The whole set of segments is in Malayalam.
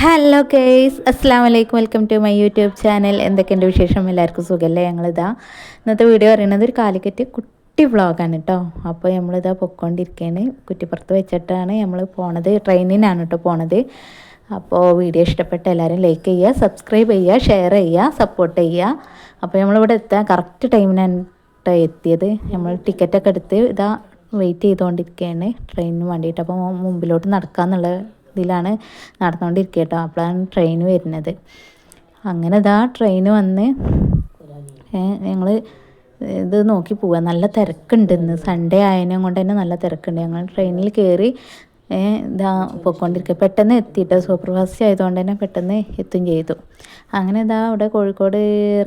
ഹലോ ഗേയ്സ്, അസ്സാം വലൈക്കും. Welcome to my YouTube channel. എന്തൊക്കെയുണ്ട് വിശേഷം? എല്ലാവർക്കും സുഖമല്ലേ? ഞങ്ങളിതാ ഇന്നത്തെ വീഡിയോ പറയുന്നത് ഒരു കാലിക്കറ്റ് കുട്ടി വ്ളോഗാണ് കേട്ടോ. അപ്പോൾ നമ്മളിതാ പൊയ്ക്കൊണ്ടിരിക്കുകയാണ്. കുറ്റിപ്പുറത്ത് വെച്ചിട്ടാണ് നമ്മൾ പോണത്. ട്രെയിനിനാണ് കേട്ടോ പോണത്. അപ്പോൾ വീഡിയോ ഇഷ്ടപ്പെട്ട എല്ലാവരും ലൈക്ക് ചെയ്യുക, സബ്സ്ക്രൈബ് ചെയ്യുക, ഷെയർ ചെയ്യുക, സപ്പോർട്ട് ചെയ്യുക. അപ്പോൾ നമ്മളിവിടെ എത്താൻ കറക്റ്റ് ടൈമിനാണ് എത്തിയത്. നമ്മൾ ടിക്കറ്റൊക്കെ എടുത്ത് ഇതാ വെയിറ്റ് ചെയ്തുകൊണ്ടിരിക്കുകയാണ് ട്രെയിനിന് വേണ്ടിയിട്ട്. അപ്പോൾ മുമ്പിലോട്ട് നടക്കാമെന്നുള്ള ഇതിലാണ് നടന്നുകൊണ്ടിരിക്കുക കേട്ടോ. അപ്പോഴാണ് ട്രെയിൻ വരുന്നത്. അങ്ങനെ ഇതാ ട്രെയിൻ വന്ന് ഞങ്ങൾ ഇത് നോക്കി പോവുക. നല്ല തിരക്കുണ്ട്. ഇന്ന് സൺഡേ ആയതിനെ കൊണ്ട് തന്നെ നല്ല തിരക്കുണ്ട്. ഞങ്ങൾ ട്രെയിനിൽ കയറി ഇതാ പോയിക്കൊണ്ടിരിക്കുക. പെട്ടെന്ന് എത്തിയിട്ട് സൂപ്പർ ഫാസ്റ്റ് ആയതുകൊണ്ട് തന്നെ പെട്ടെന്ന് എത്തും ചെയ്തു. അങ്ങനെ ഇതാ അവിടെ കോഴിക്കോട്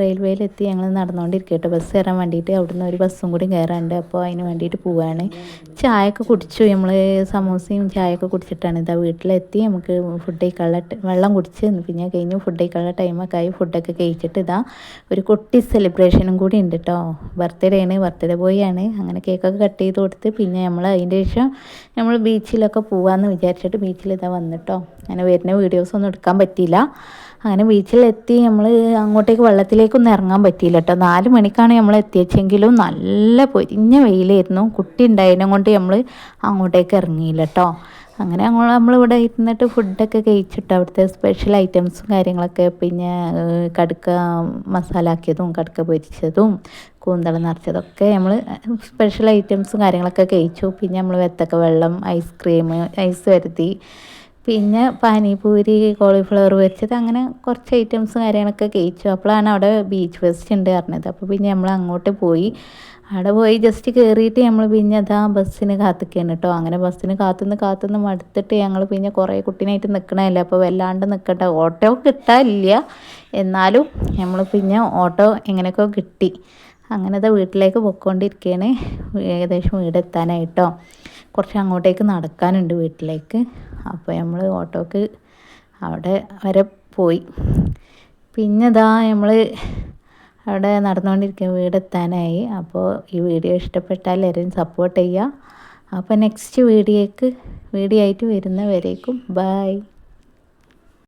റെയിൽവേയിലെത്തി. ഞങ്ങൾ നടന്നുകൊണ്ടിരിക്കുക കേട്ടോ ബസ് കയറാൻ വേണ്ടിയിട്ട്. അവിടുന്ന് ഒരു ബസ്സും കൂടി കയറാനുണ്ട്. അപ്പോൾ അതിന് വേണ്ടിയിട്ട് പോവുകയാണ്. ചായയൊക്കെ കുടിച്ചു. നമ്മൾ സമൂസയും ചായയൊക്കെ കുടിച്ചിട്ടാണ് ഇതാ വീട്ടിലെത്തി. നമുക്ക് ഫുഡ് കഴിക്കാനുള്ള വെള്ളം കുടിച്ച് പിന്നെ കഴിഞ്ഞു. ഫുഡ് കഴിക്കാനുള്ള ടൈമൊക്കെ ആയി. ഫുഡൊക്കെ കഴിച്ചിട്ട് ഇതാ ഒരു കുട്ടി സെലിബ്രേഷനും കൂടി ഉണ്ട് കേട്ടോ. ബർത്ത്ഡേ ആണ്, ബർത്ത്ഡേ ബോയ് ആണ്. അങ്ങനെ കേക്കൊക്കെ കട്ട് ചെയ്ത് കൊടുത്ത് പിന്നെ നമ്മൾ അതിൻ്റെ ശേഷം നമ്മൾ ബീച്ചിലൊക്കെ പോകാമെന്ന് വിചാരിച്ചിട്ട് ബീച്ചിൽ ഇതാ വന്നിട്ടോ. അങ്ങനെ വരുന്ന വീഡിയോസൊന്നും എടുക്കാൻ പറ്റിയില്ല. അങ്ങനെ ബീച്ചിലെത്തി. നമ്മൾ അങ്ങോട്ടേക്ക് വെള്ളത്തിലേക്കൊന്നും ഇറങ്ങാൻ പറ്റിയില്ല കേട്ടോ. 4 മണിക്കാണ് നമ്മൾ എത്തിയെങ്കിലും നല്ല പൊരിഞ്ഞ വെയിലായിരുന്നു. കുട്ടി ഉണ്ടായതിനെ കൊണ്ട് നമ്മൾ അങ്ങോട്ടേക്ക് ഇറങ്ങിയില്ല കേട്ടോ. അങ്ങനെ നമ്മളിവിടെ ഇരുന്നിട്ട് ഫുഡൊക്കെ കഴിച്ചിട്ട് അവിടുത്തെ സ്പെഷ്യൽ ഐറ്റംസും കാര്യങ്ങളൊക്കെ പിന്നെ കടുക്ക മസാല ആക്കിയതും കടുക്ക പൊരിച്ചതും കൂന്തൾ നിറച്ചതൊക്കെ നമ്മൾ സ്പെഷ്യൽ ഐറ്റംസും കാര്യങ്ങളൊക്കെ കഴിച്ചു. പിന്നെ നമ്മൾ വെത്തക്ക വെള്ളം, ഐസ്ക്രീം, ഐസ് വരുത്തി, പിന്നെ പാനിപൂരി, കോളിഫ്ലവർ വെച്ചത്, അങ്ങനെ കുറച്ച് ഐറ്റംസും കാര്യങ്ങളൊക്കെ കഴിച്ചു. അപ്പോഴാണ് അവിടെ ബീച്ച് ഫെസ്റ്റ് ഉണ്ട് പറഞ്ഞത്. അപ്പോൾ പിന്നെ നമ്മൾ അങ്ങോട്ട് പോയി. അവിടെ പോയി ജസ്റ്റ് കയറിയിട്ട് നമ്മൾ പിന്നെ അതാ ബസ്സിന് കാത്തിക്കുകയാണ് കേട്ടോ. അങ്ങനെ ബസ്സിന് കാത്തുനിന്ന് മടുത്തിട്ട് ഞങ്ങൾ പിന്നെ കുറേ കുട്ടീനായിട്ട് നിൽക്കണമല്ലോ. അപ്പോൾ വല്ലാണ്ട് നിൽക്കട്ടെ, ഓട്ടോ കിട്ടാനില്ല. എന്നാലും നമ്മൾ പിന്നെ ഓട്ടോ എങ്ങനെയൊക്കെ കിട്ടി. അങ്ങനെ അതാ വീട്ടിലേക്ക് പോയിക്കൊണ്ടിരിക്കുകയാണ്. ഏകദേശം വീടെത്താനായിട്ടോ. കുറച്ച് അങ്ങോട്ടേക്ക് നടക്കാനുണ്ട് വീട്ടിലേക്ക്. അപ്പോൾ നമ്മൾ ഓട്ടോക്ക് അവിടെ വരെ പോയി. പിന്നെ ഇതാ നമ്മൾ അവിടെ നടന്നുകൊണ്ടിരിക്കുക. വീടെത്താനായി. അപ്പോൾ ഈ വീഡിയോ ഇഷ്ടപ്പെട്ടാൽ എല്ലാവരും സപ്പോർട്ട് ചെയ്യുക. അപ്പോൾ നെക്സ്റ്റ് വീഡിയോ ആയിട്ട് വരുന്നവരേക്കും ബൈ.